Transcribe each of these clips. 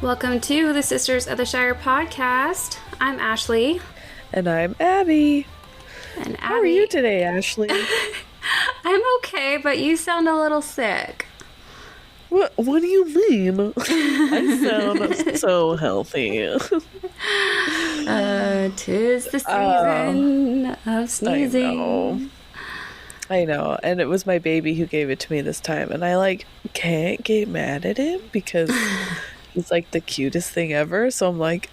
Welcome to the Sisters of the Shire podcast. I'm Ashley. And I'm Abby. And Abby... How are you today, Ashley? I'm okay, but you sound a little sick. What do you mean? I sound so healthy. Tis the season of sneezing. I know. And it was my baby who gave it to me this time. And I, can't get mad at him because he's, the cutest thing ever. So I'm like,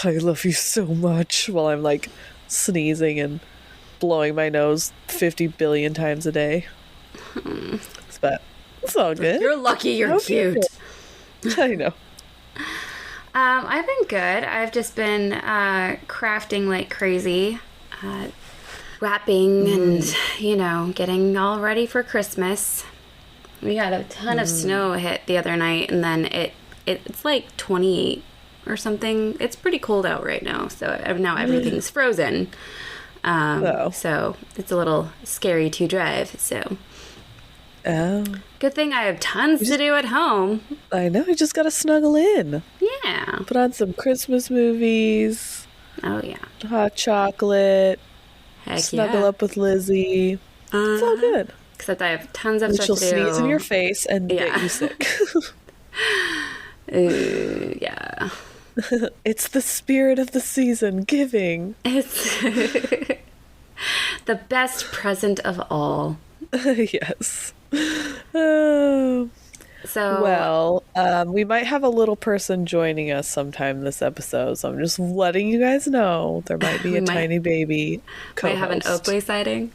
I love you so much while I'm, sneezing and blowing my nose 50 billion times a day. But it's all good. You're lucky you're cute. I know. I've been good. I've just been crafting like crazy. Wrapping and, getting all ready for Christmas. We had a ton of snow hit the other night, and then it's like 28 or something. It's pretty cold out right now, so now everything's frozen. So it's a little scary to drive, so. Oh. Good thing I have tons to do at home. I know, you just gotta snuggle in. Yeah. Put on some Christmas movies. Oh, yeah. Hot chocolate. Heck snuggle up with Lizzie. It's all good. Except I have tons of stuff to do. She'll sneeze in your face and get you sick. Yeah. It's the spirit of the season, giving. It's the best present of all. Yes. Oh. So, we might have a little person joining us sometime this episode, so I'm just letting you guys know there might be a tiny baby co-host. Might have an Oakley sighting.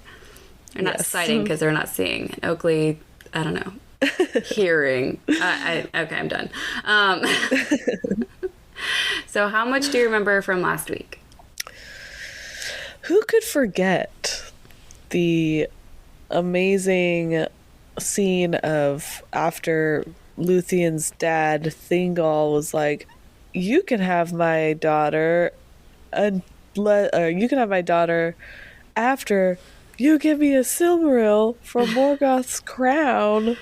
Or not sighting because they're not seeing. An Oakley, I don't know, hearing. Okay, I'm done. So how much do you remember from last week? Who could forget the amazing scene of after Luthien's dad Thingol was like, you can have my daughter and you can have my daughter after you give me a Silmaril from Morgoth's crown.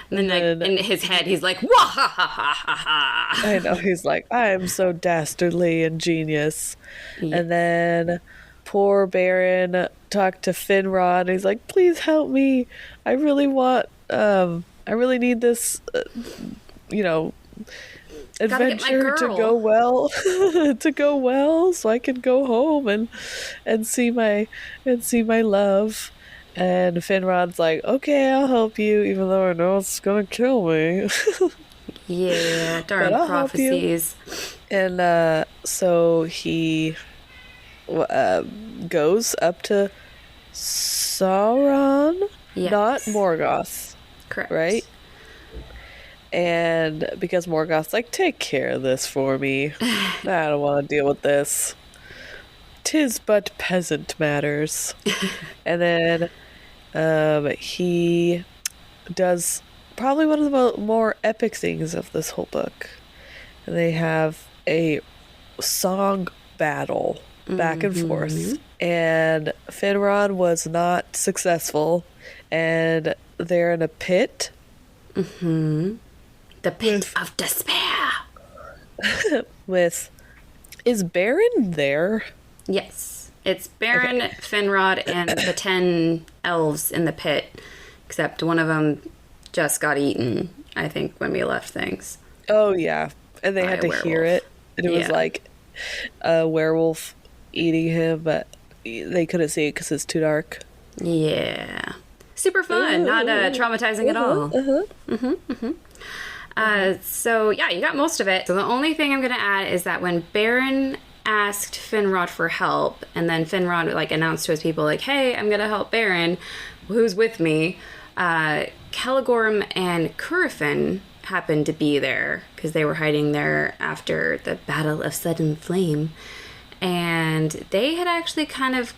And then in his head he's like, wah ha ha ha ha ha. I know, he's like, I am so dastardly and genius. Yeah. And then poor Beren talked to Finrod and he's like, please help me. I really need this, adventure to go well, so I can go home and see my love. And Finrod's like, okay, I'll help you, even though I know it's gonna kill me. Yeah, darn prophecies. And so he goes up to Sauron, not Morgoth. Correct. Right? And because Morgoth's like, take care of this for me. I don't want to deal with this. 'Tis but peasant matters. And then he does probably one of the more epic things of this whole book. And they have a song battle back and forth. And Finrod was not successful. And they're in a pit. Mm-hmm. The pit of despair. Is Beren there? Yes. It's Beren, Finrod, and the 10 elves in the pit. Except one of them just got eaten, I think, when we left things. Oh, yeah. And they had to hear it. And it was like a werewolf eating him, but they couldn't see it because it's too dark. Yeah. Super fun. Not traumatizing at all. So, yeah, you got most of it. So the only thing I'm going to add is that when Beren asked Finrod for help, and then Finrod, announced to his people, hey, I'm going to help Beren, who's with me, Caligorm and Curufin happened to be there, because they were hiding there after the Battle of Sudden Flame. And they had actually kind of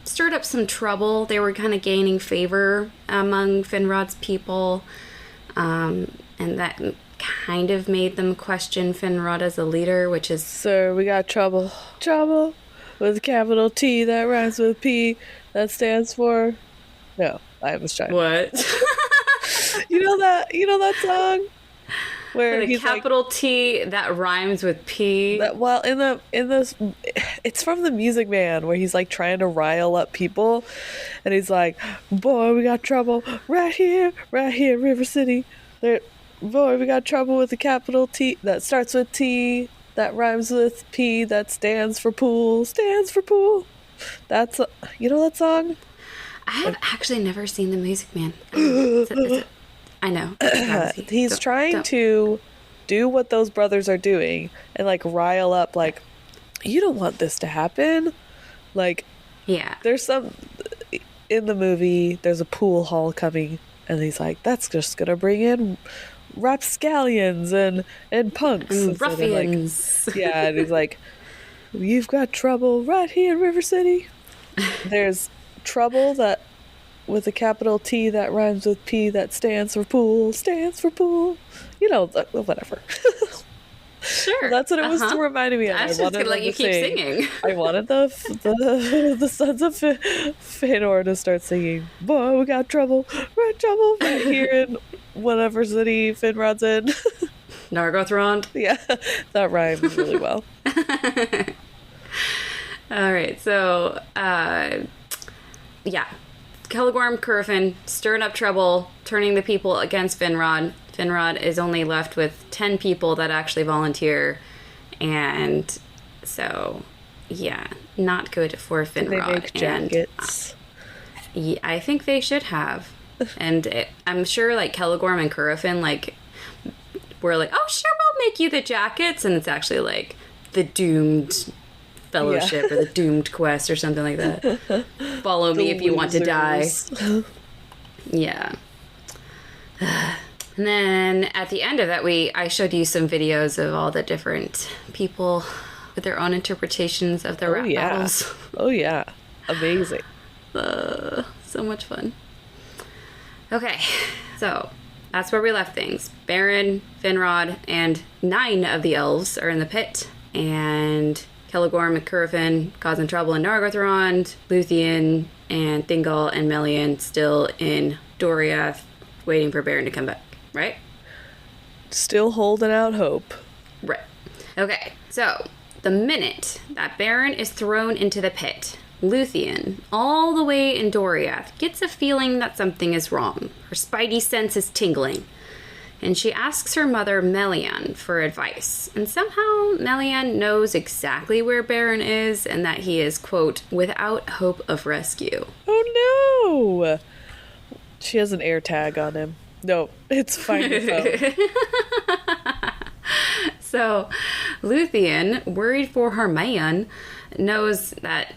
stirred up some trouble. They were kind of gaining favor among Finrod's people. And that kind of made them question Finrod as a leader, which is... Sir, we got trouble. Trouble with a capital T that rhymes with P that stands for... No, I was trying. What? You know that song? where The he's like, capital T that rhymes with P. well, in this, it's from the Music Man, where he's like trying to rile up people, and he's like, "Boy, we got trouble right here, River City. There, boy, we got trouble with the capital T that starts with T that rhymes with P that stands for pool, That's you know that song? I have actually never seen The Music Man. I know. He's trying to do what those brothers are doing and like rile up, like, you don't want this to happen. Like, yeah. there's some in the movie, there's a pool hall coming, and he's like, that's just gonna bring in rapscallions and punks And so they're ruffians. like, yeah, and he's like, you've got trouble right here in River City. There's trouble that with a capital T that rhymes with P that stands for pool. You know, whatever. Sure. That's what it was reminding me of. I was just gonna let you keep singing. I wanted the Sons of Fëanor to start singing. Boy, we got trouble right here in whatever city Finrod's in. Nargothrond. Yeah, that rhymes really well. All right, so yeah, Celegorm, Curfin stirring up trouble, turning the people against Finrod. Finrod is only left with 10 people that actually volunteer, and so yeah, not good for Finrod. They make jackets. Yeah, I think they should have, and I'm sure like Celegorm and Curfin like were like, oh sure, we'll make you the jackets, and it's actually like the doomed fellowship or the doomed quest or something like that. Follow me if you want to die. Yeah. And then at the end of that, I showed you some videos of all the different people with their own interpretations of the rap battles. Oh yeah, amazing. So much fun. Okay, so that's where we left things. Beren, Finrod, and 9 of the elves are in the pit, and Celegorm and Curfin causing trouble in Nargothrond, Luthien and Thingol and Melian still in Doriath, waiting for Beren to come back, right? Still holding out hope. Right. Okay, so the minute that Beren is thrown into the pit, Luthien, all the way in Doriath, gets a feeling that something is wrong. Her spidey sense is tingling. And she asks her mother, Melian, for advice. And somehow, Melian knows exactly where Beren is and that he is, quote, without hope of rescue. Oh, no! She has an air tag on him. No, it's fine. So, Luthien, worried for her man, knows that,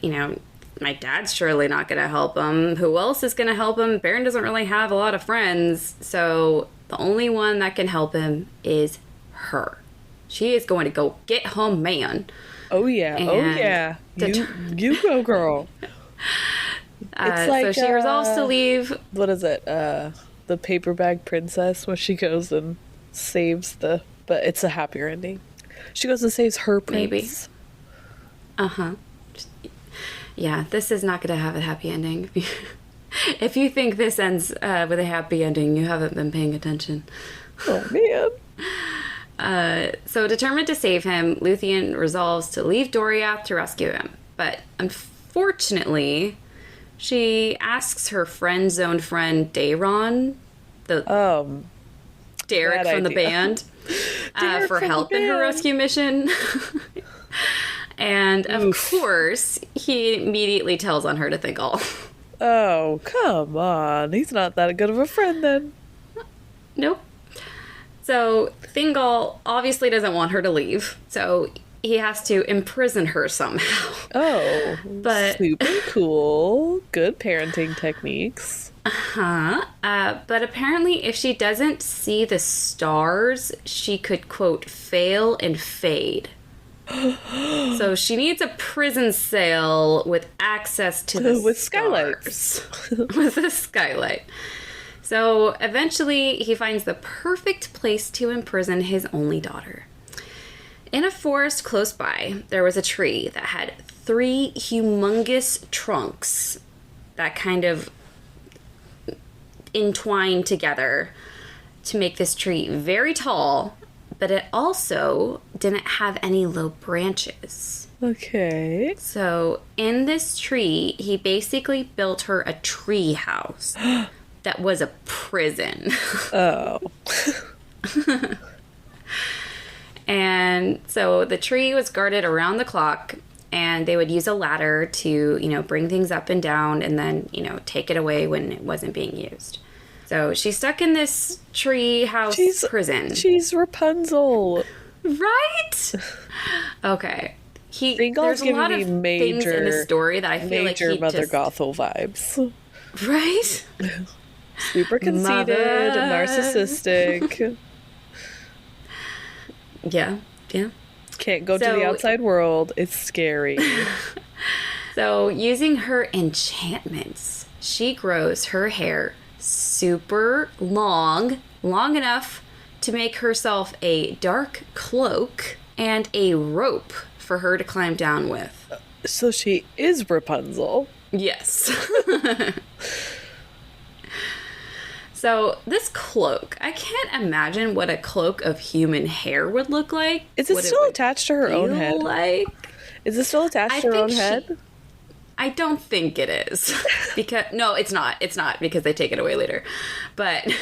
my dad's surely not going to help him. Who else is going to help him? Beren doesn't really have a lot of friends, so the only one that can help him is her. She is going to go get her man. Oh yeah, you go, girl. It's like, so she resolves to leave. What is it? The paper bag princess, where she goes and saves but it's a happier ending. She goes and saves her prince. Maybe. Yeah, this is not going to have a happy ending. If you think this ends with a happy ending, you haven't been paying attention. Oh, man. So determined to save him, Luthien resolves to leave Doriath to rescue him. But unfortunately, she asks her friend-zoned friend Daron, Derek from the band, for help in her rescue mission. And of course, he immediately tells on her to Thingol. Oh, come on. He's not that good of a friend then. Nope. So Thingol obviously doesn't want her to leave, so he has to imprison her somehow. Oh, but super cool. Good parenting techniques. But apparently if she doesn't see the stars, she could, quote, fail and fade. So she needs a prison cell with access to the with stars. With a skylight. So eventually he finds the perfect place to imprison his only daughter. In a forest close by, there was a tree that had 3 humongous trunks that kind of entwined together. to make this tree very tall, but it also didn't have any low branches. Okay. So in this tree, he basically built her a tree house that was a prison. Oh. And so the tree was guarded around the clock, and they would use a ladder to, bring things up and down and then, take it away when it wasn't being used. So she's stuck in this tree house prison. She's Rapunzel. Right? Okay. There's a lot of things in the story that I feel like he Mother Gothel vibes. Right? Super conceited and narcissistic. Yeah. Can't go to the outside world. It's scary. So using her enchantments, she grows her hair super long enough to make herself a dark cloak and a rope for her to climb down with. So she is Rapunzel. Yes. So this cloak, I can't imagine what a cloak of human hair would look like. Is it still attached to her own head? Is it still attached to her own head? I don't think it is. No, it's not. It's not, because they take it away later. But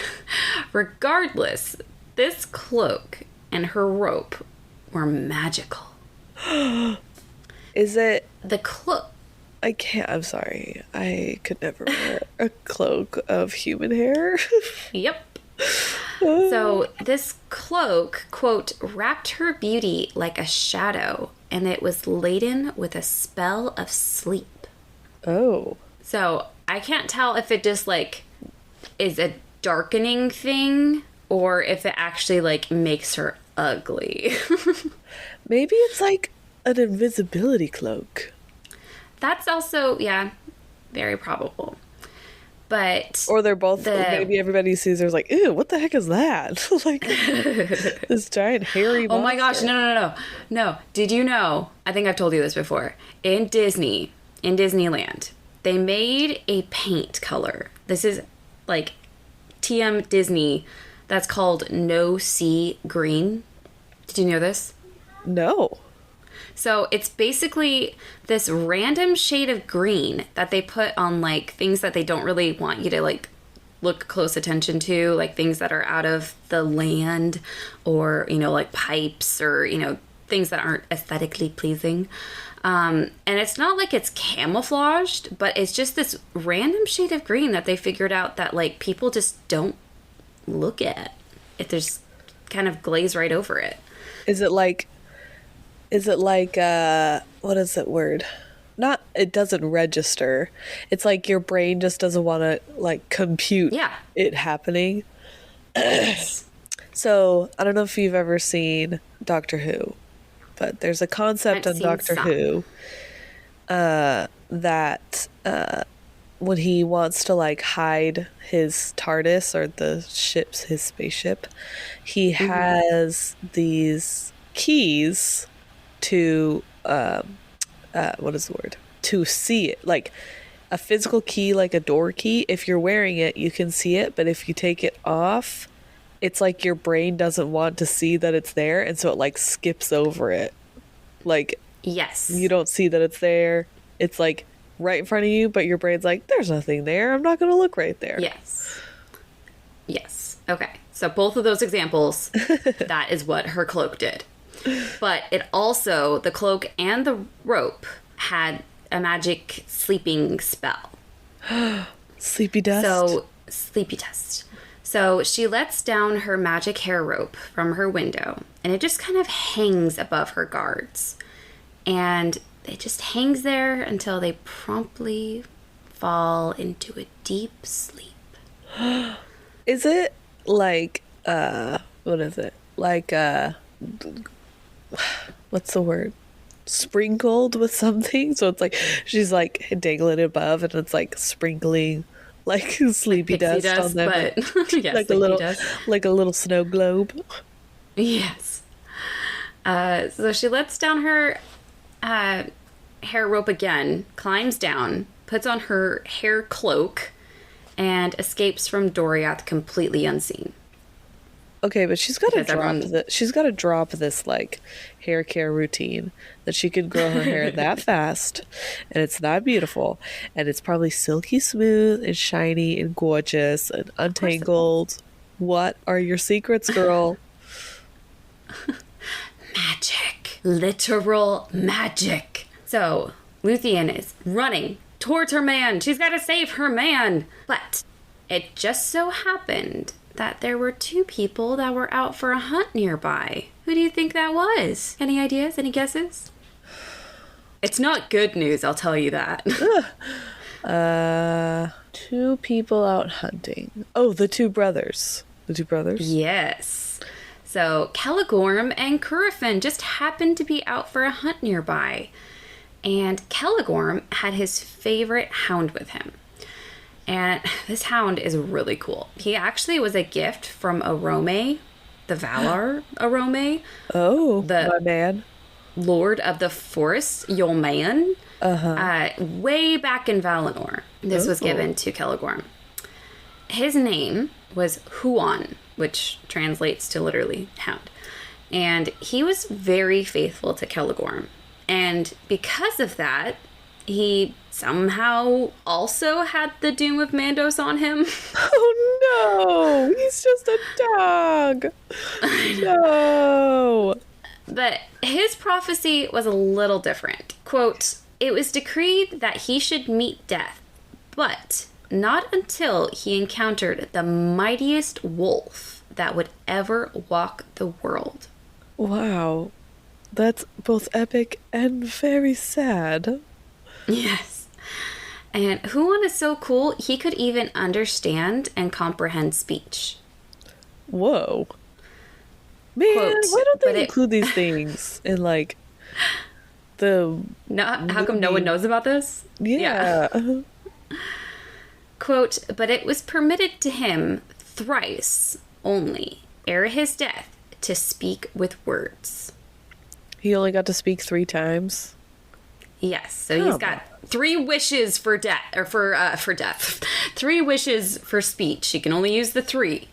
regardless, this cloak and her rope were magical. Is it the cloak? I can't. I'm sorry. I could never wear a cloak of human hair. Yep. So this cloak, quote, wrapped her beauty like a shadow, and it was laden with a spell of sleep. Oh. So I can't tell if it just is a darkening thing or if it actually makes her ugly. Maybe it's like an invisibility cloak. That's also, very probable. But or they're both, maybe everybody sees there's like, ew, what the heck is that? This giant hairy monster. Oh my gosh, no. Did you know, I think I've told you this before, in Disneyland, they made a paint color. This is TM Disney, that's called No Sea Green. Did you know this? No. So it's basically this random shade of green that they put on things that they don't really want you to look close attention to, things that are out of the land, or pipes, or things that aren't aesthetically pleasing. And it's not like it's camouflaged, but it's just this random shade of green that they figured out that people just don't look at. It just kind of glaze right over it. Is it like what is that word? Not, it doesn't register. It's like your brain just doesn't want to compute it happening. So I don't know if you've ever seen Doctor Who, but there's a concept on Doctor Who that when he wants to hide his TARDIS, or his spaceship, he has these keys to what is the word? To see it, a physical key, like a door key. If you're wearing it, you can see it, but if you take it off, it's like your brain doesn't want to see that it's there, and so it skips over it. Yes, you don't see that it's there. It's right in front of you, but your brain's there's nothing there. I'm not going to look right there. Yes. Okay. So both of those examples, that is what her cloak did. But it also, the cloak and the rope had a magic sleeping spell. Sleepy dust? Sleepy dust. So she lets down her magic hair rope from her window, and it just kind of hangs above her guards. And it just hangs there until they promptly fall into a deep sleep. Is it what is it? What's the word? Sprinkled with something? So it's she's dangling it above, and it's sprinkling sleepy dust on them. But yes, like a little snow globe. Yes. So she lets down her hair rope again, climbs down, puts on her hair cloak, and escapes from Doriath completely unseen. Okay, but she's got to Because everyone- she's got to drop this like hair care routine that she can grow her hair that fast, and it's that beautiful, and it's probably silky smooth and shiny and gorgeous and untangled. What are your secrets, girl? Magic. Literal magic. So, Luthien is running towards her man. She's got to save her man. But it just so happened that there were two people that were out for a hunt nearby. Who do you think that was? Any ideas? Any guesses? It's not good news, I'll tell you that. Two people out hunting. Oh, the two brothers. The two brothers? Yes. So, Celegorm and Curufin just happened to be out for a hunt nearby. And Celegorm had his favorite hound with him. And this hound is really cool. He actually was a gift from Arome, the Valar Arome. Oh, the my man. Lord of the Forest, Yolman. Way back in Valinor. This was given to Celegorm. His name was Huan, which translates to literally hound. And he was very faithful to Celegorm. And because of that, he somehow also had the doom of Mandos on him. Oh no! He's just a dog! No! But his prophecy was a little different. Quote, "It was decreed that he should meet death, but not until he encountered the mightiest wolf that would ever walk the world." Wow. That's both epic and very sad. Yes. And Huon is so cool, he could even understand and comprehend speech. Whoa. Man, Quote, why don't but they it- include these things in, like, the... How come no one knows about this? Yeah. Quote, "But it was permitted to him thrice only, ere his death, to speak with words." He only got to speak 3 times? Yes, so he's Oh. got 3 wishes for death, or for death. 3 wishes for speech. He can only use the 3.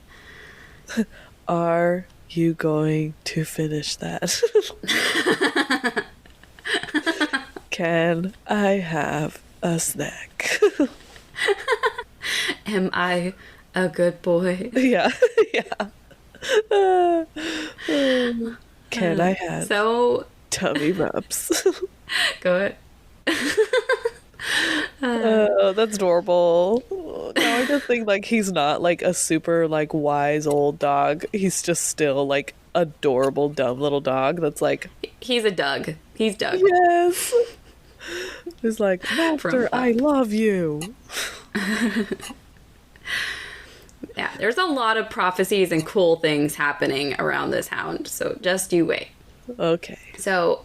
Are you going to finish that? Can I have a snack? Am I a good boy? Yeah, yeah. Can I have So, tummy rubs? go ahead. Oh, that's adorable. Now I just think like he's not like a super like wise old dog. He's just still like adorable dumb little dog that's like, He's a Doug. He's Doug. yes. He's like, Master, I love you. Yeah, there's a lot of prophecies and cool things happening around this hound, so just you wait. Okay. So,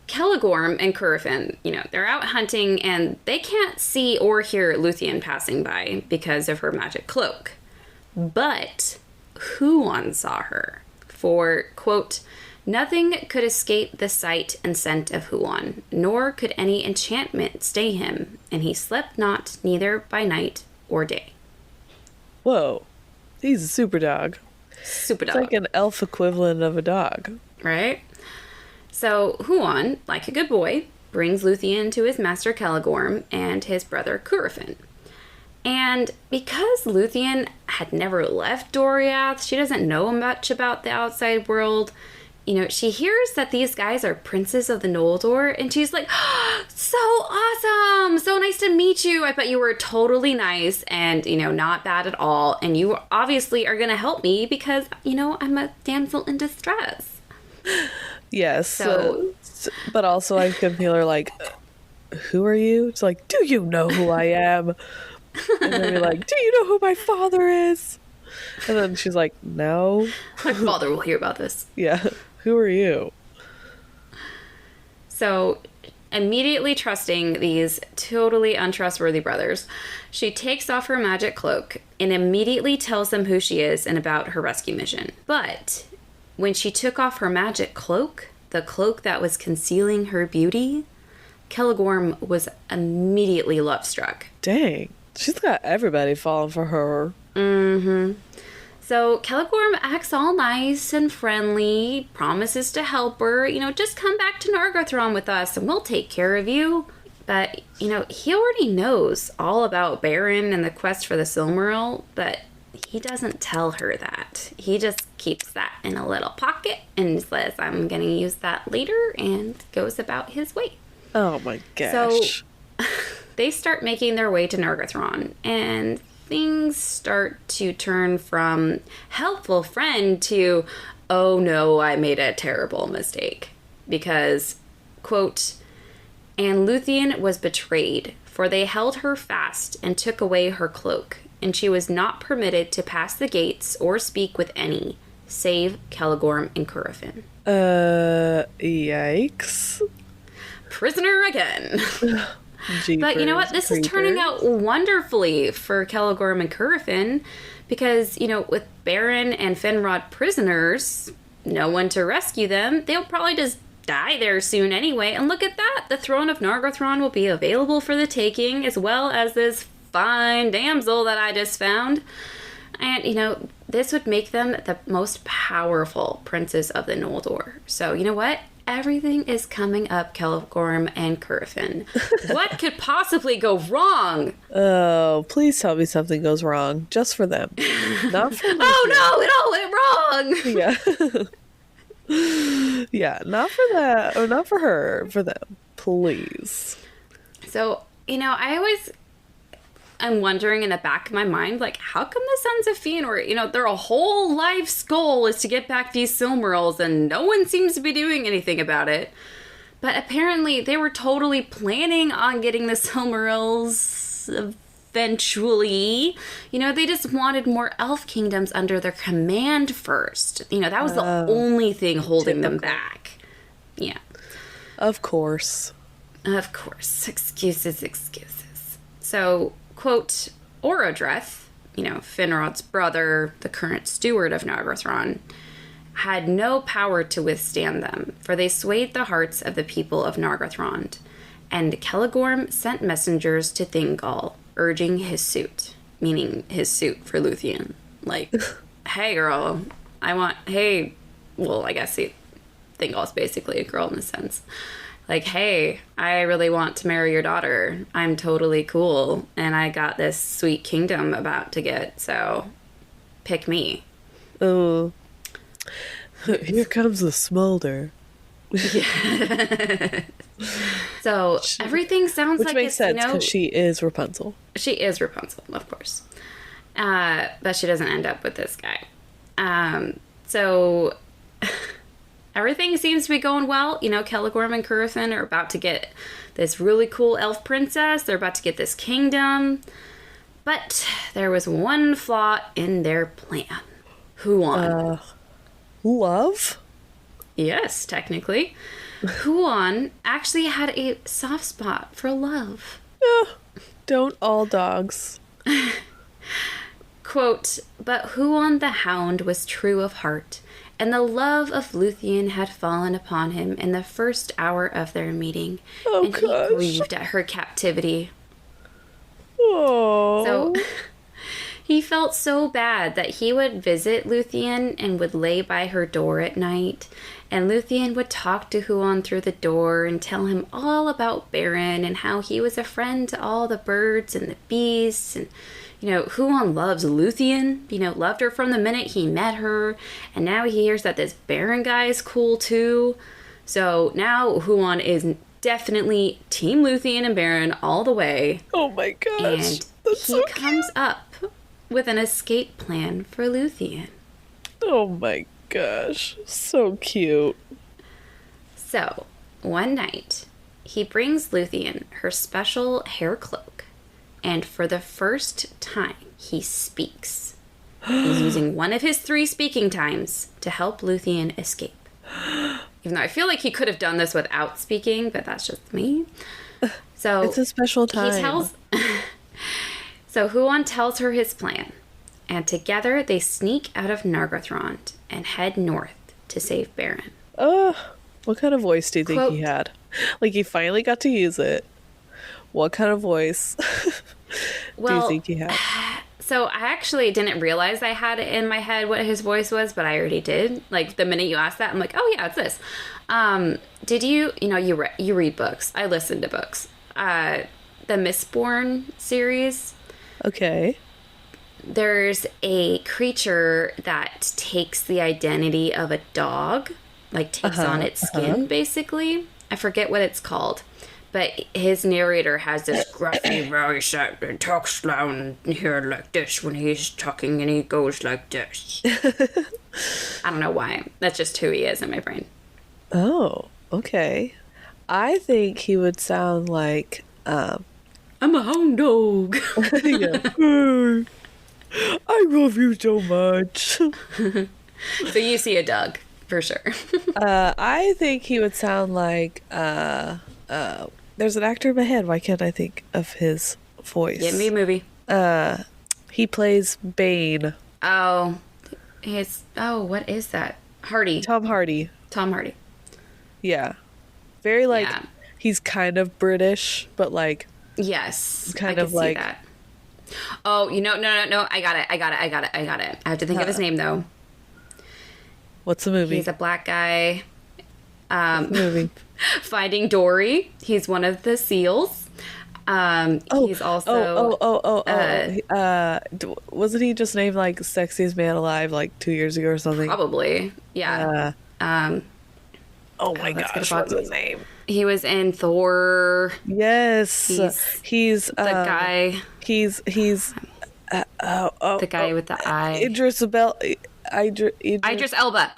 Celegorm and Curufin, they're out hunting and they can't see or hear Luthien passing by because of her magic cloak. But Huon saw her. For, quote, "Nothing could escape the sight and scent of Huon, nor could any enchantment stay him, and he slept not neither by night or day." Whoa. He's a super dog. Super It's dog. like an elf equivalent of a dog. Right? So Huon, like a good boy, brings Luthien to his master Celegorm and his brother Curufin. And because Luthien had never left Doriath, she doesn't know much about the outside world. She hears that these guys are princes of the Noldor, and she's like, "Oh, so awesome! So nice to meet you. I bet you were totally nice and, not bad at all. And you obviously are going to help me because, I'm a damsel in distress." Yes. So- but also I can feel her like, who are you? It's like, do you know who I am? And then you're like, do you know who my father is? And then she's like, no. My father will hear about this. Yeah. Who are you? So, immediately trusting these totally untrustworthy brothers, she takes off her magic cloak and immediately tells them who she is and about her rescue mission. But when she took off her magic cloak, the cloak that was concealing her beauty, Celegorm was immediately love-struck. Dang. She's got everybody falling for her. So Celegorm acts all nice and friendly, promises to help her, just come back to Nargothrond with us and we'll take care of you. But, he already knows all about Beren and the quest for the Silmaril, but he doesn't tell her that. He just keeps that in a little pocket and says, I'm going to use that later, and goes about his way. Oh my gosh. So they start making their way to Nargothrond, and things start to turn from helpful friend to, oh no, I made a terrible mistake. Because, quote, and Luthien was betrayed, for they held her fast and took away her cloak, and she was not permitted to pass the gates or speak with any, save Celegorm and Curufin. Yikes. Prisoner again. Jeepers, but you know what? This is turning out wonderfully for Celegorm and Curufin, because, with Beren and Finrod prisoners, no one to rescue them, they'll probably just die there soon anyway. And look at that! The throne of Nargothrond will be available for the taking, as well as this fine damsel that I just found. And, this would make them the most powerful princes of the Noldor. So, you know what? Everything is coming up, Celegorm and Curufin. What could possibly go wrong? Oh, please tell me something goes wrong. Just for them. Not for me. Oh no, it all went wrong! Yeah. Yeah, not for that, or not for her, for them. Please. So, I'm wondering in the back of my mind, how come the Sons of Fëanor, their whole life's goal is to get back these Silmarils, and no one seems to be doing anything about it. But apparently they were totally planning on getting the Silmarils eventually. They just wanted more elf kingdoms under their command first. That was the only thing holding them back. Yeah. Of course. Excuses. So, quote, Orodreth, Finrod's brother, the current steward of Nargothrond, had no power to withstand them, for they swayed the hearts of the people of Nargothrond. And Celegorm sent messengers to Thingol, urging his suit, meaning his suit for Luthien. Hey girl, I guess Thingol's basically a girl in a sense. Hey, I really want to marry your daughter. I'm totally cool, and I got this sweet kingdom about to get, so pick me. Oh, here comes the smolder. Yeah. So everything sounds which like makes sense because she is Rapunzel. She is Rapunzel, of course. But she doesn't end up with this guy. So everything seems to be going well. Celegorm and Curufin are about to get this really cool elf princess. They're about to get this kingdom. But there was one flaw in their plan. Huan. Love? Yes, technically. Huan actually had a soft spot for love. Don't all dogs. Quote, but Huan the Hound was true of heart, and the love of Luthien had fallen upon him in the first hour of their meeting, and he grieved at her captivity. Oh. So he felt so bad that he would visit Luthien and would lay by her door at night, and Luthien would talk to Huan through the door and tell him all about Beren and how he was a friend to all the birds and the beasts. And, Huan loves Luthien, loved her from the minute he met her. And now he hears that this Beren guy is cool too. So now Huan is definitely Team Luthien and Beren all the way. Oh my gosh. And he comes up with an escape plan for Luthien. Oh my gosh, so cute. So, one night, he brings Luthien her special hair cloak, and for the first time, he speaks. He's using one of his 3 speaking times to help Luthien escape. Even though I feel like he could have done this without speaking, but that's just me. So it's a special time. So Huan tells her his plan, and together they sneak out of Nargothrond and head north to save Beren. What kind of voice do you think he had? He finally got to use it. What kind of voice do you think he had? So I actually didn't realize I had it in my head what his voice was, but I already did. Like, the minute you asked that, I'm like, oh yeah, it's this. Did you you read books. I listen to books. The Mistborn series. Okay. There's a creature that takes the identity of a dog, like takes on its skin, basically. I forget what it's called. But his narrator has this gruffy voice that talks loud here like this when he's talking, and he goes like this. I don't know why. That's just who he is in my brain. Oh, okay. I think he would sound like, I'm a hound dog. yeah. I love you so much. So you see a dog, for sure. I think he would sound like, there's an actor in my head. Why can't I think of his voice? Give me a movie. He plays Bane. Oh, what is that? Hardy. Tom Hardy. Tom Hardy. Yeah. Very he's kind of British, but like. Yes. Kind of like. See that. Oh, no. I got it. I have to think of his name, though. What's the movie? He's a black guy. What's the movie? Finding Dory. He's one of the seals. He's also... wasn't he just named, like, Sexiest Man Alive, like, 2 years ago or something? Probably. Yeah. Oh my gosh, what's his name? He was in Thor. Yes. He's the guy. He's the guy with the eye. Idris Elba.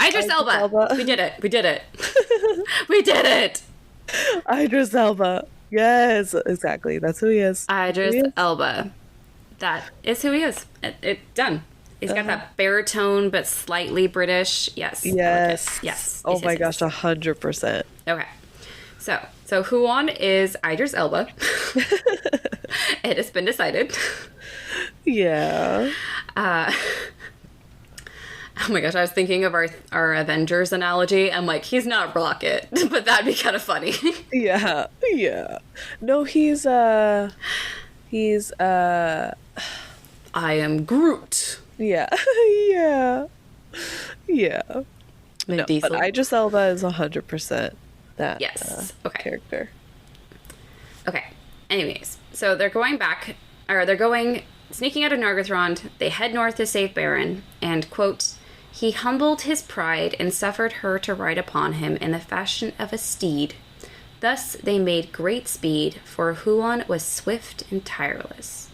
Idris Elba. We did it. We did it. Idris Elba. Yes, exactly. That's who he is. Idris Elba. That is who he is. Done. He's got that baritone, but slightly British. Yes. Yes. Oh my gosh, 100%. Okay. So Huon is Idris Elba. It has been decided. Yeah. Oh my gosh, I was thinking of our Avengers analogy. I'm like, he's not Rocket, but that'd be kind of funny. Yeah. No, he's I am Groot. Yeah. No, but Idris Elba is 100% that character. Okay. Anyways, so they're sneaking out of Nargothrond. They head north to save Beren, and, quote, he humbled his pride and suffered her to ride upon him in the fashion of a steed. Thus they made great speed, for Huon was swift and tireless.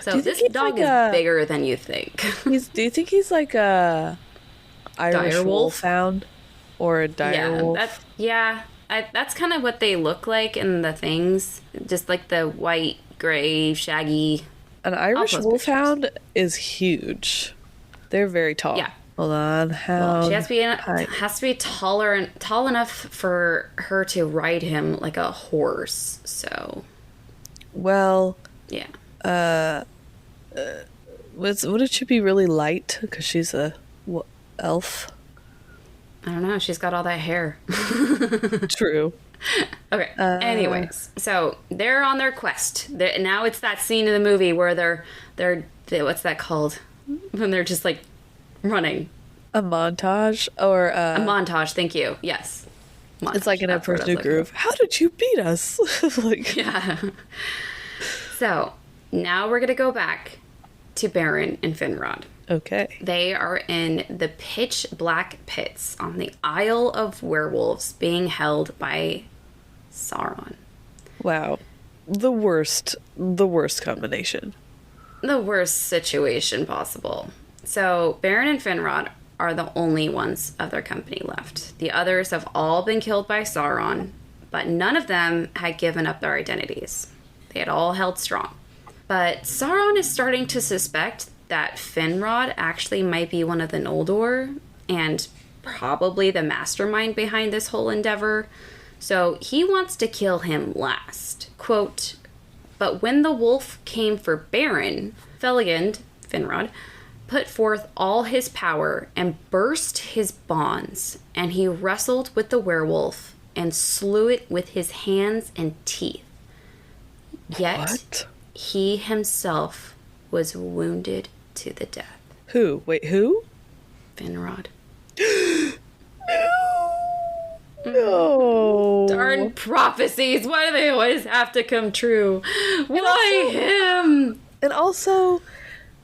So this dog is bigger than you think. Do you think he's like a Irish wolfhound or a dire wolf? That's kind of what they look like in the things. Just like the white, gray, shaggy. An Irish wolfhound is huge. They're very tall. Yeah. Hold on. She has to be tall enough for her to ride him like a horse. So. Well. Yeah. Wouldn't she be really light because she's a elf? I don't know. She's got all that hair. True. Okay. Anyways, so they're on their quest. Now it's that scene in the movie where they're what's that called? When they're just like running. A montage or a montage. Thank you. Yes. Montage. It's like an Emperor's New Groove. How did you beat us? Yeah. So now we're gonna go back to Beren and Finrod. Okay. They are in the pitch black pits on the Isle of Werewolves, being held by Sauron. Wow. The worst combination. The worst situation possible. So Beren and Finrod are the only ones of their company left. The others have all been killed by Sauron, but none of them had given up their identities. They had all held strong. But Sauron is starting to suspect that Finrod actually might be one of the Noldor and probably the mastermind behind this whole endeavor. So he wants to kill him last. Quote, but when the wolf came for Beren, Felagund, Finrod, put forth all his power and burst his bonds, and he wrestled with the werewolf and slew it with his hands and teeth. Yet he himself was wounded to the death. Who? Wait, who? Finrod. No. Darn prophecies. Why do they always have to come true? Why him? And also,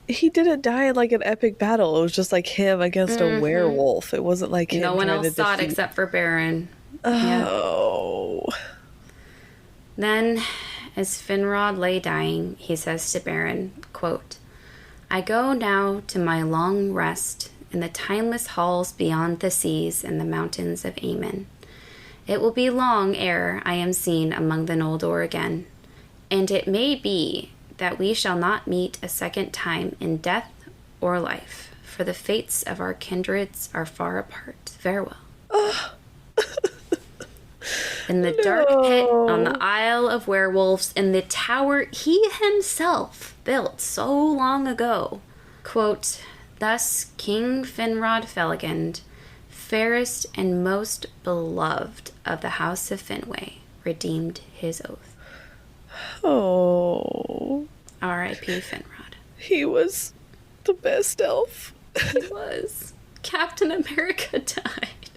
he didn't die in like an epic battle. It was just like him against a werewolf. It wasn't like him. No one trying else to saw it defeat... except for Beren. Oh. Yeah. Then, as Finrod lay dying, he says to Beren, quote, I go now to my long rest in the timeless halls beyond the seas and the mountains of Aemon. It will be long ere I am seen among the Noldor again, and it may be that we shall not meet a second time in death or life, for the fates of our kindreds are far apart. Farewell. In the dark pit on the Isle of Werewolves, in the tower he himself built so long ago, quote, thus King Finrod Felagund, fairest and most beloved of the House of Finwë, redeemed his oath. Oh. R.I.P. Finrod. He was the best elf. He was. Captain America died.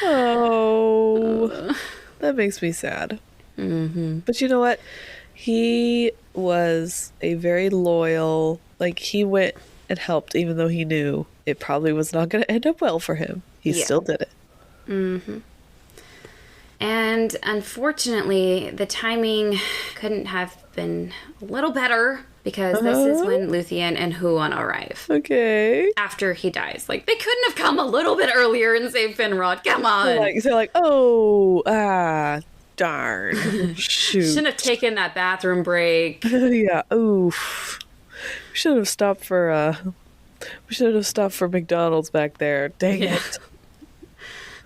Oh. That makes me sad. Mm-hmm. But you know what? He was a very loyal, like he went and helped even though he knew it probably was not going to end up well for him. He still did it. Mm-hmm. And unfortunately, the timing couldn't have been a little better because this is when Luthien and Huon arrive. Okay. After he dies. Like, they couldn't have come a little bit earlier and saved Finrod. Come on. They're like, oh, darn. Shoot. Shouldn't have taken that bathroom break. Yeah, oof. We should have stopped for McDonald's back there. Dang it.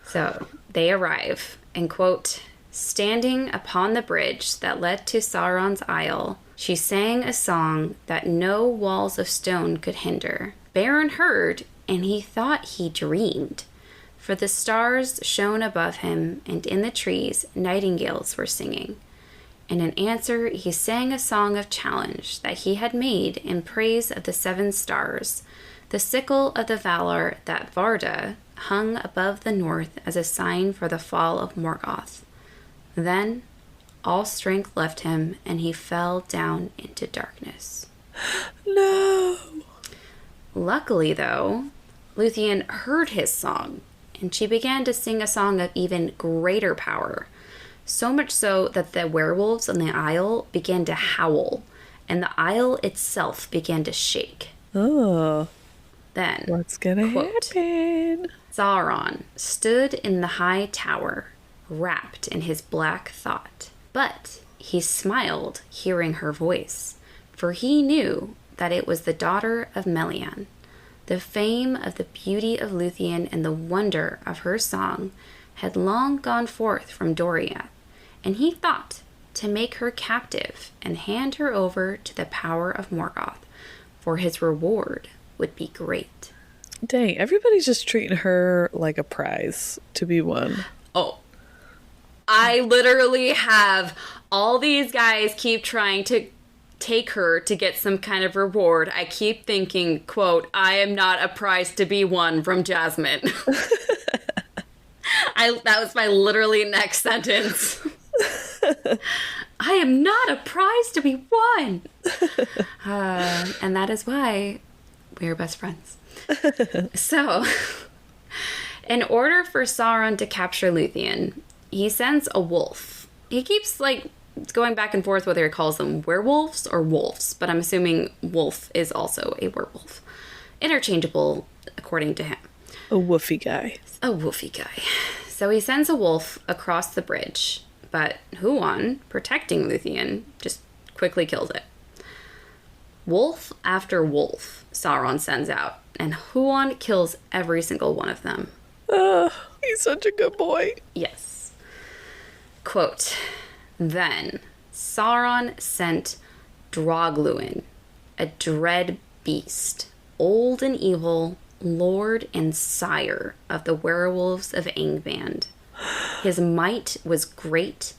So, they arrive and, quote, standing upon the bridge that led to Sauron's Isle, she sang a song that no walls of stone could hinder. Beren heard, and he thought he dreamed. For the stars shone above him, and in the trees nightingales were singing. And in answer he sang a song of challenge that he had made in praise of the 7 stars, the sickle of the valor that Varda hung above the north as a sign for the fall of Morgoth. Then all strength left him, and he fell down into darkness. No. Luckily, though, Luthien heard his song, and she began to sing a song of even greater power. So much so that the werewolves on the isle began to howl, and the isle itself began to shake. Oh. Then, what's gonna happen? Sauron stood in the high tower, wrapped in his black thought. But he smiled, hearing her voice, for he knew that it was the daughter of Melian. The fame of the beauty of Luthien and the wonder of her song had long gone forth from Doriath, and he thought to make her captive and hand her over to the power of Morgoth, for his reward would be great. Dang, everybody's just treating her like a prize to be won. Oh. I literally have all these guys keep trying to take her to get some kind of reward. I keep thinking, quote, I am not a prize to be won from Jasmine. That was my literally next sentence. I am not a prize to be won. And that is why we're best friends. So, in order for Sauron to capture Luthien, he sends a wolf. He keeps, going back and forth whether he calls them werewolves or wolves, but I'm assuming wolf is also a werewolf. Interchangeable, according to him. A woofy guy. A woofy guy. So he sends a wolf across the bridge, but Huon, protecting Luthien, just quickly kills it. Wolf after wolf Sauron sends out, and Huon kills every single one of them. He's such a good boy. Yes. Quote, then Sauron sent Drogluin, a dread beast, old and evil, lord and sire of the werewolves of Angband. His might was great,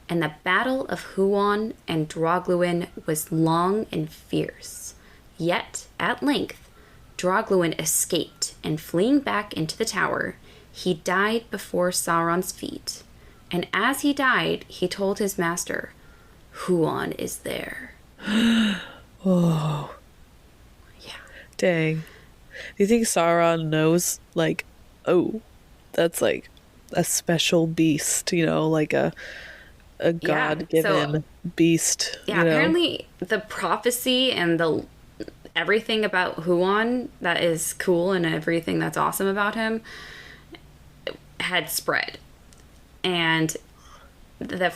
and the battle of Huon and Drogluin was long and fierce. Yet, at length, Draugluin escaped, and fleeing back into the tower, he died before Sauron's feet. And as he died, he told his master, Huan is there. Oh. Yeah. Dang. Do you think Sauron knows, like, oh, that's like a special beast, you know, like a god-given beast? Yeah, you know? Apparently the prophecy and the everything about Huan that is cool and everything that's awesome about him had spread. And the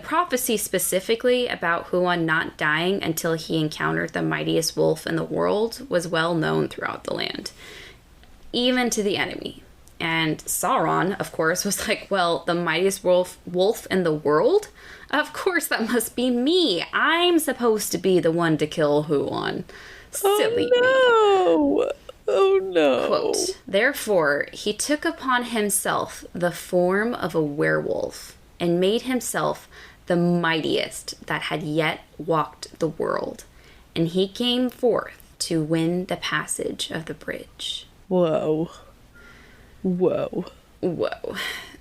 prophecy specifically about Huan not dying until he encountered the mightiest wolf in the world was well known throughout the land, even to the enemy. And Sauron, of course, was like, well, the mightiest wolf in the world? Of course, that must be me. I'm supposed to be the one to kill Huan. Silly me. Oh no. Quote, therefore, he took upon himself the form of a werewolf and made himself the mightiest that had yet walked the world. And he came forth to win the passage of the bridge. Whoa.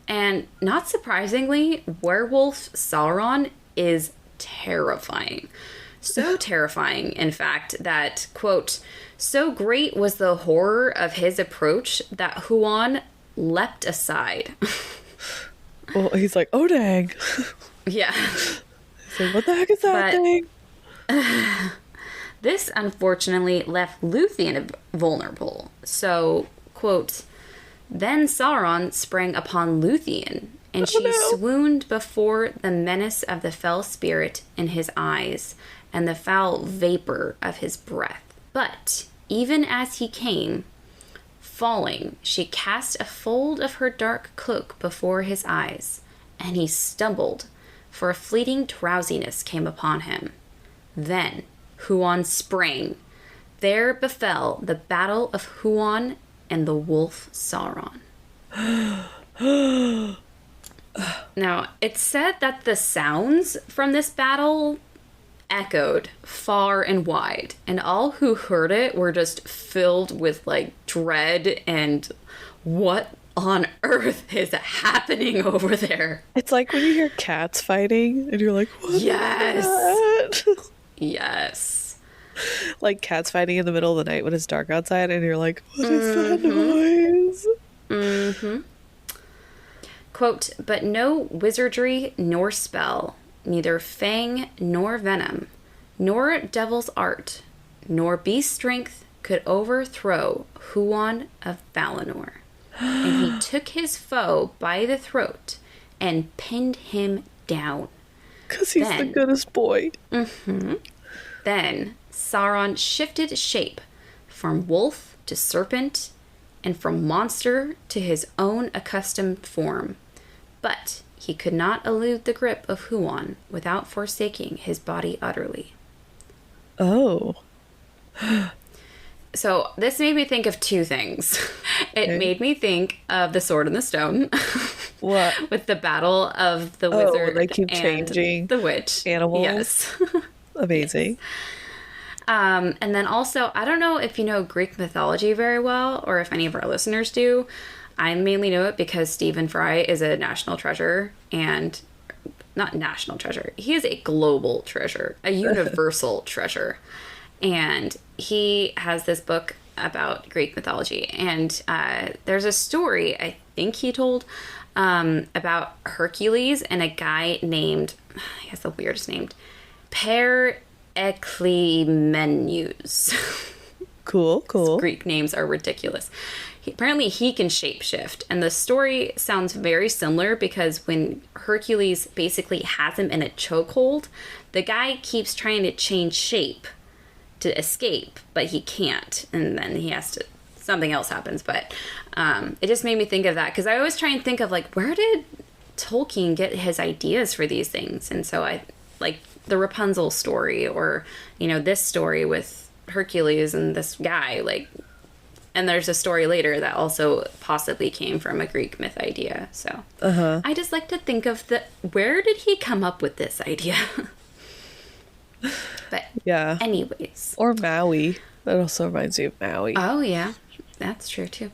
And not surprisingly, werewolf Sauron is terrifying. So terrifying, in fact, that, quote, so great was the horror of his approach that Huan leapt aside. Well, he's like, oh dang. Yeah. He's like, what the heck is that thing? This, unfortunately, left Luthien vulnerable. So, quote, then Sauron sprang upon Luthien, and she swooned before the menace of the fell spirit in his eyes and the foul vapor of his breath. But even as he came, falling, she cast a fold of her dark cloak before his eyes, and he stumbled, for a fleeting drowsiness came upon him. Then Huan sprang. There befell the battle of Huan and the wolf Sauron. Now, it's said that the sounds from this battle echoed far and wide, and all who heard it were just filled with like dread and what on earth is happening over there. It's like when you hear cats fighting and you're like, what yes is that? Yes, like cats fighting in the middle of the night when it's dark outside and you're like, what is that noise? Quote, but no wizardry nor spell, neither fang nor venom, nor devil's art, nor beast strength could overthrow Huan of Valinor. And he took his foe by the throat and pinned him down. Because he's the goodest boy. Then Sauron shifted shape from wolf to serpent and from monster to his own accustomed form. But he could not elude the grip of Huan without forsaking his body utterly. Oh. So this made me think of two things. It made me think of the Sword and the Stone. What? With the battle of the wizard they keep and changing the witch. Animals. Yes. Amazing. Yes. And then also, I don't know if you know Greek mythology very well, or if any of our listeners do. I mainly know it because Stephen Fry is a national treasure, and not national treasure. He is a global treasure, a universal treasure. And he has this book about Greek mythology. And there's a story, I think he told, about Hercules and a guy named, he has the weirdest name, Periclymenus. Cool. His Greek names are ridiculous. Apparently he can shapeshift, and the story sounds very similar because when Hercules basically has him in a chokehold, the guy keeps trying to change shape to escape, but he can't, and then he has to, something else happens. But it just made me think of that, because I always try and think of like, where did Tolkien get his ideas for these things? And so I like the Rapunzel story, or this story with Hercules and this guy, like. And there's a story later that also possibly came from a Greek myth idea. So I just like to think of where did he come up with this idea? But Yeah. anyways. Or Maui. That also reminds me of Maui. Oh, yeah. That's true, too.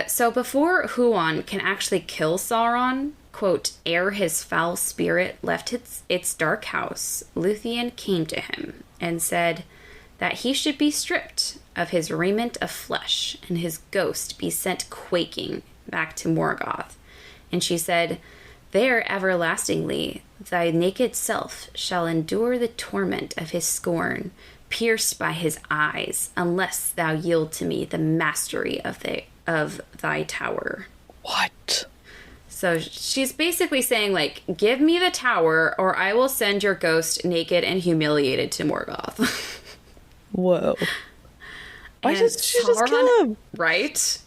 So before Huon can actually kill Sauron, quote, ere his foul spirit left its dark house, Luthien came to him and said that he should be stripped of his raiment of flesh and his ghost be sent quaking back to Morgoth. And she said, there everlastingly thy naked self shall endure the torment of his scorn, pierced by his eyes, unless thou yield to me the mastery of thy tower. What? So she's basically saying, like, give me the tower or I will send your ghost naked and humiliated to Morgoth. Whoa. Why does she just Sauron, kill him? Right?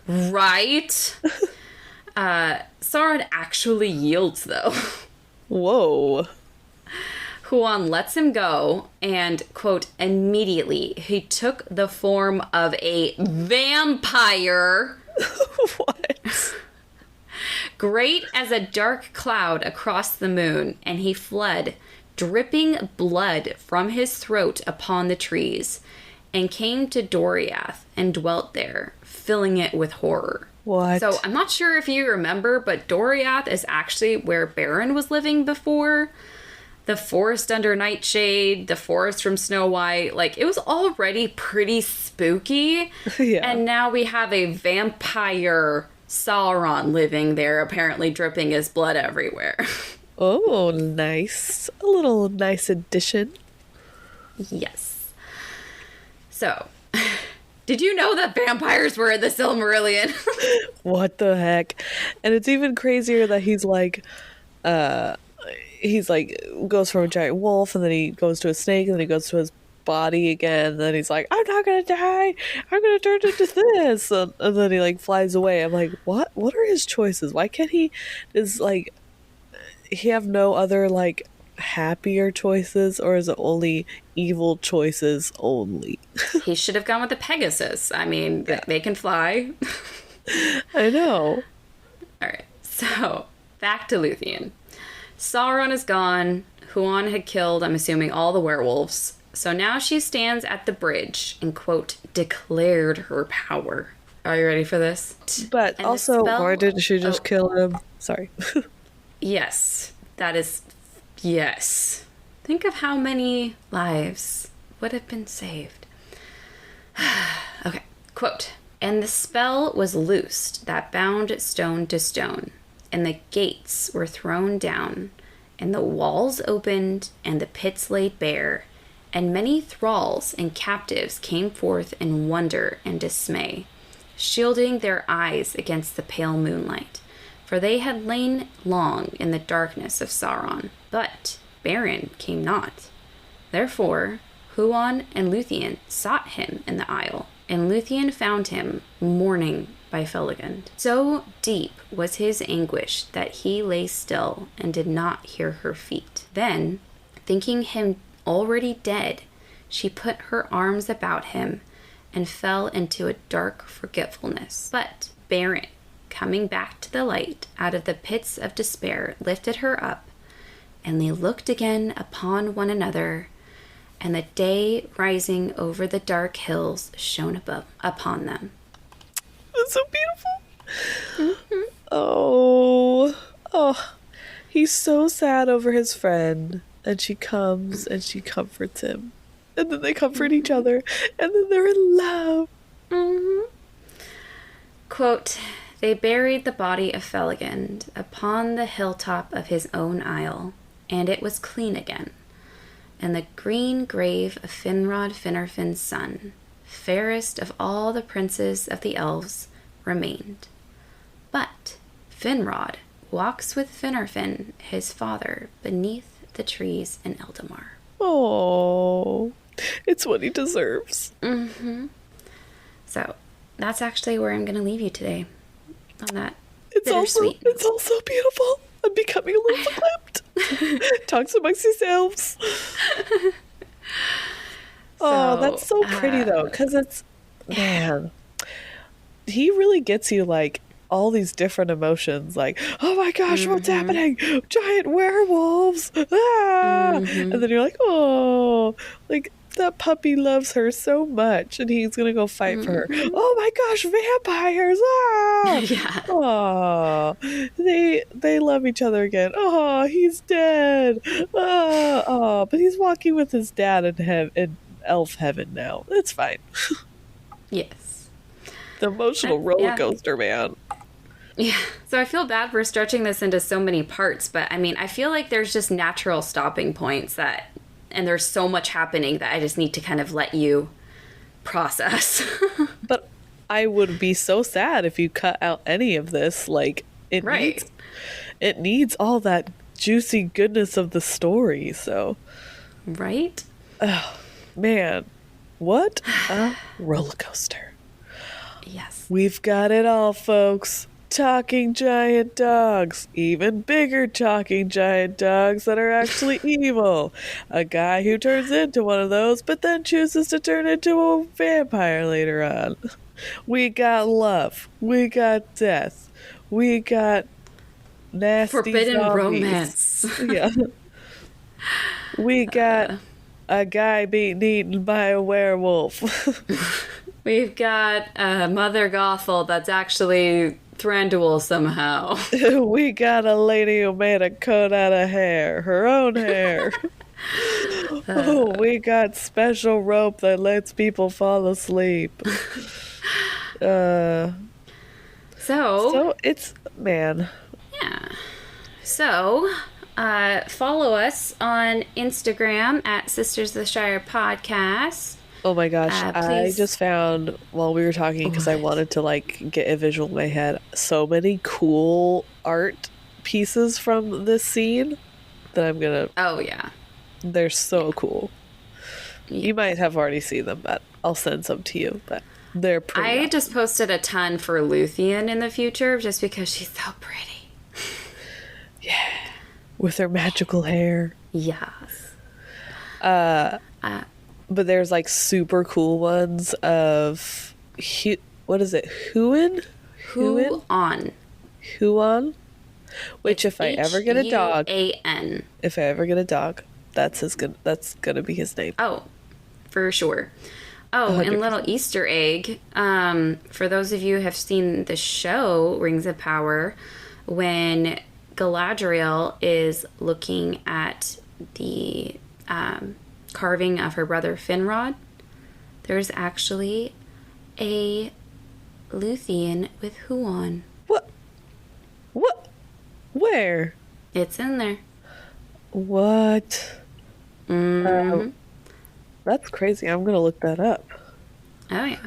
Right? Sauron actually yields, though. Whoa. Huon lets him go, and, quote, immediately he took the form of a vampire. What? Great as a dark cloud across the moon, and he fled, dripping blood from his throat upon the trees, and came to Doriath and dwelt there, filling it with horror. What? So I'm not sure if you remember, but Doriath is actually where Beren was living before. The forest under Nightshade, the forest from Snow White, like, it was already pretty spooky. Yeah. And now we have a vampire Sauron living there, apparently dripping his blood everywhere. Oh, nice. A little nice addition. Yes. So, did you know that vampires were in the Silmarillion? What the heck? And it's even crazier that he's like goes from a giant wolf, and then he goes to a snake, and then he goes to his body again, and then he's like, I'm not gonna die, I'm gonna turn into this, and then he like flies away. I'm like, what are his choices? Why can't he have no other like happier choices, or is it only evil choices only? He should have gone with the Pegasus. I mean, Yeah. they can fly. I know. All right, so back to Luthien. Sauron is gone. Huon had killed, I'm assuming, all the werewolves. So now she stands at the bridge and, quote, declared her power. Are you ready for this? But And also, the spell- why didn't she just kill him? Sorry. Yes, that is... Yes. Think of how many lives would have been saved. Okay, quote, and the spell was loosed that bound stone to stone, and the gates were thrown down, and the walls opened, and the pits laid bare, and many thralls and captives came forth in wonder and dismay, shielding their eyes against the pale moonlight, for they had lain long in the darkness of Sauron. But Beren came not. Therefore Huon and Luthien sought him in the isle, and Luthien found him mourning by Felagund. So deep was his anguish that he lay still and did not hear her feet. Then, thinking him already dead, she put her arms about him and fell into a dark forgetfulness. But Beren, coming back to the light out of the pits of despair, lifted her up, and they looked again upon one another, and the day rising over the dark hills shone upon them. That's so beautiful. Mm-hmm. Oh, he's so sad over his friend, and she comes and she comforts him, and then they comfort each other, and then they're in love. Mm-hmm. Quote, they buried the body of Felagund upon the hilltop of his own isle, and it was clean again, and the green grave of Finrod Finarfin's son, fairest of all the princes of the elves, remained. But Finrod walks with Finarfin, his father, beneath the trees in Eldamar. Oh, it's what he deserves. Mm-hmm. So that's actually where I'm going to leave you today. On that It's also beautiful. I'm becoming a little clipped. Talks amongst yourselves. Oh, that's so pretty though, because it's, man, he really gets you like all these different emotions, like, oh my gosh, what's happening? Giant werewolves! Ah! And then you're like, oh, like, that puppy loves her so much, and he's gonna go fight for her. Oh my gosh, vampires! Ah! Yeah. Oh, they love each other again. Oh, he's dead. Oh, but he's walking with his dad in elf heaven now. It's fine. Yes. The emotional roller coaster, man. Yeah. So I feel bad for stretching this into so many parts, but I mean, I feel like there's just natural stopping points and there's so much happening that I just need to kind of let you process. But I would be so sad if you cut out any of this. Like, it needs all that juicy goodness of the story, so. Right? Oh, man. What a roller coaster. Yes. We've got it all, folks. Talking giant dogs. Even bigger talking giant dogs that are actually evil. A guy who turns into one of those, but then chooses to turn into a vampire later on. We got love. We got death. We got nasty forbidden zombies. romance. Yeah. We got a guy being eaten by a werewolf. We've got Mother Gothel that's actually Thranduil somehow. We got a lady who made a coat out of hair. Her own hair. We got special rope that lets people fall asleep. So it's, man. Yeah. So, follow us on Instagram at Sisters of the Shire Podcast. Oh my gosh, I just found, while we were talking, because I wanted to like get a visual in my head, so many cool art pieces from this scene that I'm gonna... Oh yeah. They're so cool. Yeah. You might have already seen them, but I'll send some to you, but they're pretty awesome. just posted a ton for Luthien in the future, just because she's so pretty. Yeah. With her magical hair. Yes. But there's like super cool ones of what is it? Huon? Which, if I ever get a dog, that's gonna be his name. Oh, for sure. Oh, 100%. And little Easter egg. For those of you who have seen the show Rings of Power, when Galadriel is looking at the carving of her brother Finrod, there's actually a Luthien with Huon. What? Where? It's in there. What? That's crazy. I'm gonna look that up. Oh yeah.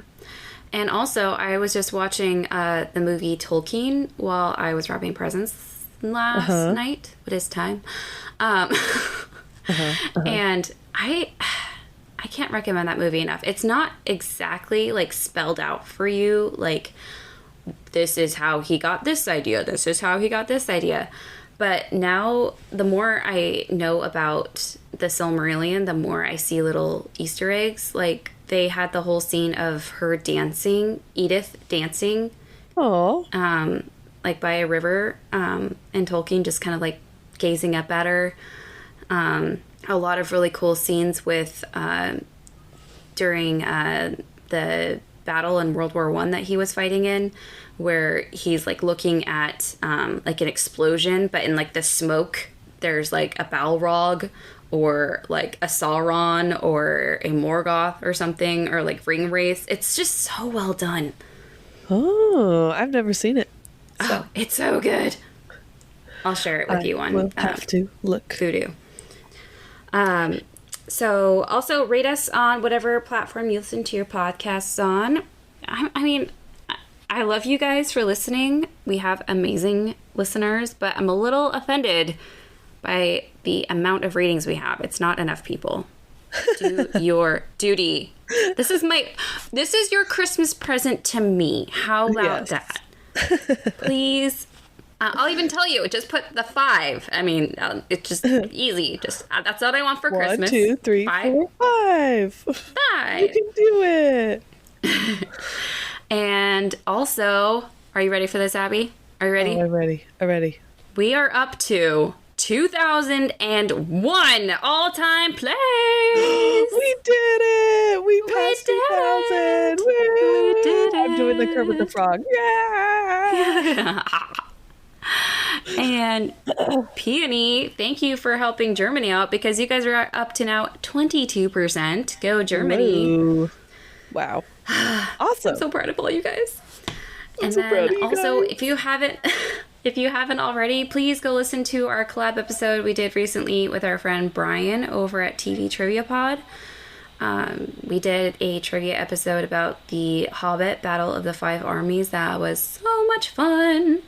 And also, I was just watching the movie Tolkien while I was wrapping presents last night. It is time. And I can't recommend that movie enough. It's not exactly like spelled out for you, like this is how he got this idea, this is how he got this idea. But now, the more I know about the Silmarillion, the more I see little Easter eggs. Like, they had the whole scene of her dancing, Edith dancing. Oh. Like by a river, and Tolkien just kind of like gazing up at her. A lot of really cool scenes with during the battle in World War I that he was fighting in, where he's like looking at like an explosion, but in like the smoke there's like a Balrog or like a Sauron or a Morgoth or something, or like Ringwraiths. It's just so well done. Oh, I've never seen it. So. Oh, it's so good. I'll share it with you on we'll have to look. Voodoo. So also rate us on whatever platform you listen to your podcasts on. I mean, I love you guys for listening. We have amazing listeners, but I'm a little offended by the amount of ratings we have. It's not enough people. Do your duty. This is your Christmas present to me. How about that? Please. I'll even tell you, just put the 5. I mean, it's just easy. Just that's what I want for Christmas. 1, 2, 3, 4, 5. 5. You can do it. And also, Are you ready for this, Abby? Are you ready? Oh, I'm ready. I'm ready. We are up to 2001 all-time plays. We did it! We passed 2000! Woo! We did it! I'm doing the Kermit the Frog. Yeah! And Peony, thank you for helping Germany out because you guys are up to now 22%. Go Germany. Woo. Wow. Awesome. I'm so proud of all you guys. I'm so proud of you also, guys. if you haven't already, please go listen to our collab episode we did recently with our friend Brian over at TV Trivia Pod. We did a trivia episode about the Hobbit Battle of the Five Armies. That was so much fun.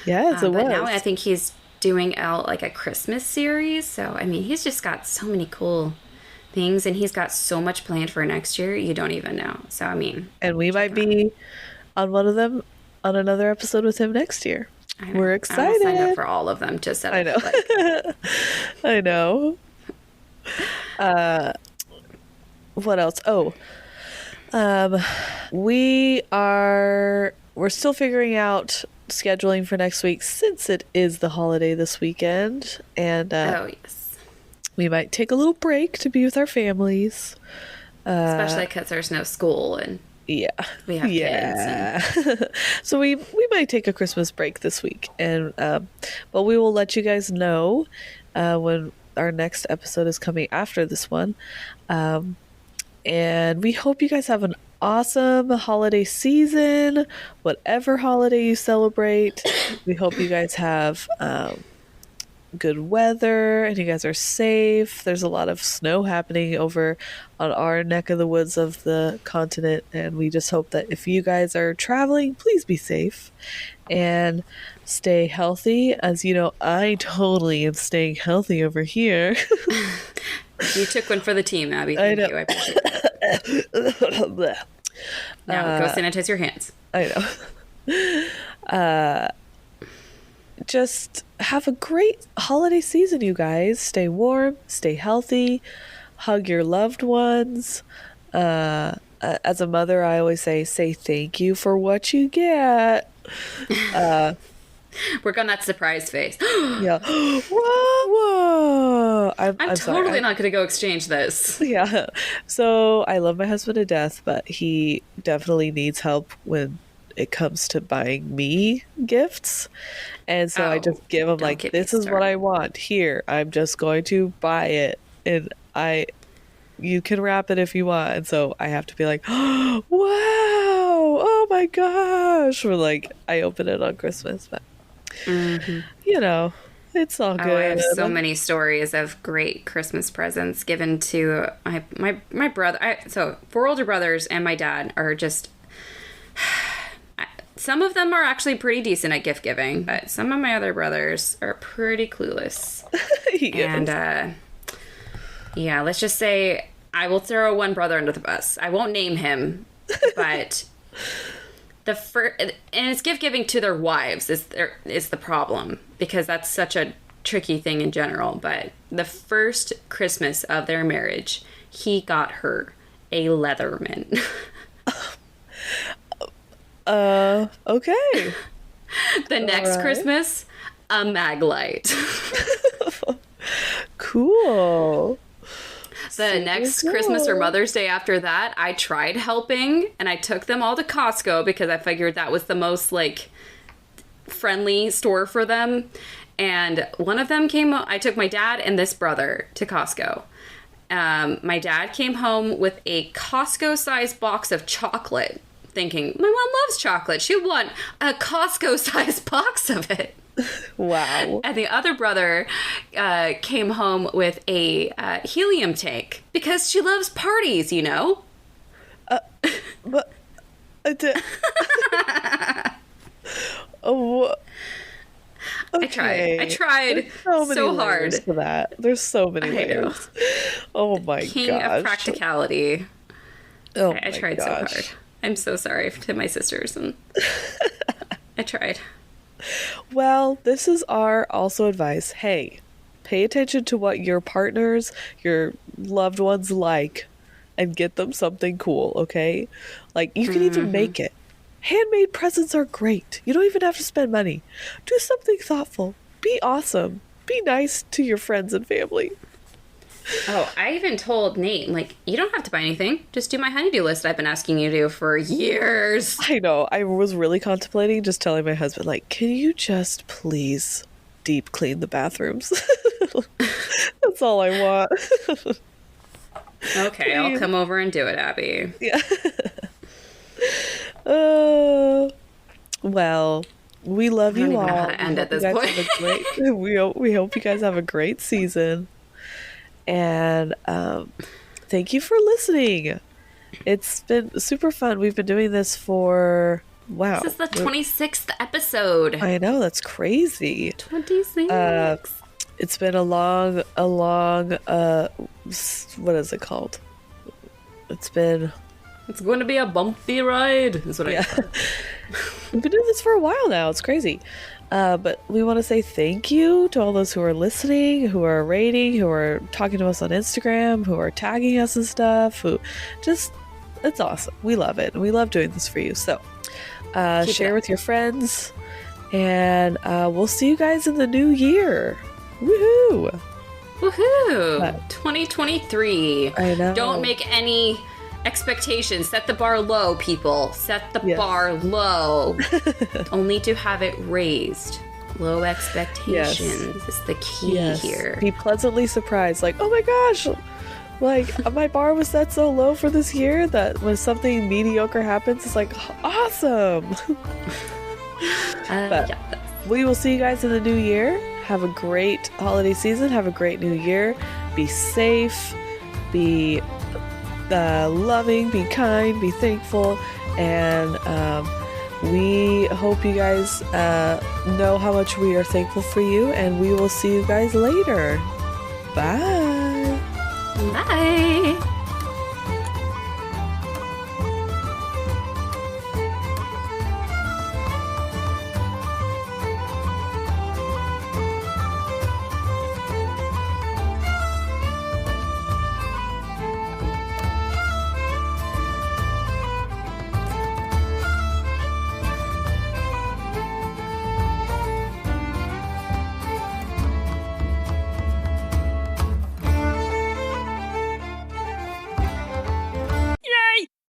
Yes, it was. But now I think he's doing out like a Christmas series. So, I mean, he's just got so many cool things and he's got so much planned for next year. You don't even know. So, I mean. And we might be on one of them on another episode with him next year. We're excited. I signed up for all of them just I know. I know. What else? Oh, we're still figuring out scheduling for next week since it is the holiday this weekend, and oh yes, we might take a little break to be with our families, especially because there's no school and yeah, we have kids. And... so we might take a Christmas break this week, and but we will let you guys know when our next episode is coming after this one. And we hope you guys have an awesome holiday season, whatever holiday you celebrate. We hope you guys have good weather and you guys are safe. There's a lot of snow happening over on our neck of the woods of the continent, and we just hope that if you guys are traveling, please be safe and stay healthy. As you know, I totally am staying healthy over here. You took one for the team, Abby. Thank you. I appreciate it. Now go sanitize your hands. I know. Just have a great holiday season, you guys. Stay warm, stay healthy, hug your loved ones. As a mother, I always say thank you for what you get. Work on that surprise face. Yeah. Whoa. I'm totally sorry. not going to go exchange this. Yeah. So I love my husband to death, but he definitely needs help when it comes to buying me gifts. And so I just give him like, this is what I want. Here, I'm just going to buy it. And you can wrap it if you want. And so I have to be like, oh, wow. Oh my gosh. Or like, I open it on Christmas, but you know, it's all good. I have so many stories of great Christmas presents given to my brother. So 4 older brothers and my dad are just... Some of them are actually pretty decent at gift giving, but some of my other brothers are pretty clueless. Yes. And yeah, let's just say I will throw one brother under the bus. I won't name him, but and it's gift giving to their wives is the problem, because that's such a tricky thing in general. But the first Christmas of their marriage, he got her a Leatherman. Okay. The next Christmas, a Maglite. Cool. The next Christmas or Mother's Day after that, I tried helping, and I took them all to Costco because I figured that was the most, like, friendly store for them. And one of them I took my dad and this brother to Costco. My dad came home with a Costco-sized box of chocolate, thinking, my mom loves chocolate. She'll want a Costco-sized box of it. Wow. And the other brother came home with a helium tank because she loves parties, you know? But oh, okay. I tried so hard for that. There's so many layers. Oh my gosh. King of practicality. Oh I tried so hard. I'm so sorry to my sisters, and I tried. Well, this is our also advice. Hey, pay attention to what your partners, your loved ones like, and get them something cool, okay? Like, you can even make it. Handmade presents are great. You don't even have to spend money. Do something thoughtful. Be awesome. Be nice to your friends and family. Oh, I even told Nate, like, you don't have to buy anything. Just do my honeydew list I've been asking you to do for years. I know. I was really contemplating just telling my husband, like, can you just please deep clean the bathrooms? That's all I want. Okay, I'll come over and do it, Abby. Yeah. Well, we love you all. I don't even know how to end at this point. We hope you guys have a great season. And thank you for listening. It's been super fun. We've been doing this for, wow. This is the 26th episode. I know, that's crazy. 26. It's been a long, what is it called? It's going to be a bumpy ride, is what I said. We've been doing this for a while now. It's crazy. But we want to say thank you to all those who are listening, who are rating, who are talking to us on Instagram, who are tagging us and stuff, it's awesome. We love it. We love doing this for you. So share with your friends, and we'll see you guys in the new year. Woohoo! Woohoo! 2023. I know. Don't make any expectations. Set the bar low, people. Set the bar low. Only to have it raised. Low expectations is the key here. Be pleasantly surprised. Like, oh my gosh, like my bar was set so low for this year that when something mediocre happens, it's like, awesome. But we will see you guys in the new year. Have a great holiday season. Have a great new year. Be safe. Be loving, be kind, be thankful, and we hope you guys know how much we are thankful for you, and we will see you guys later. Bye. Bye.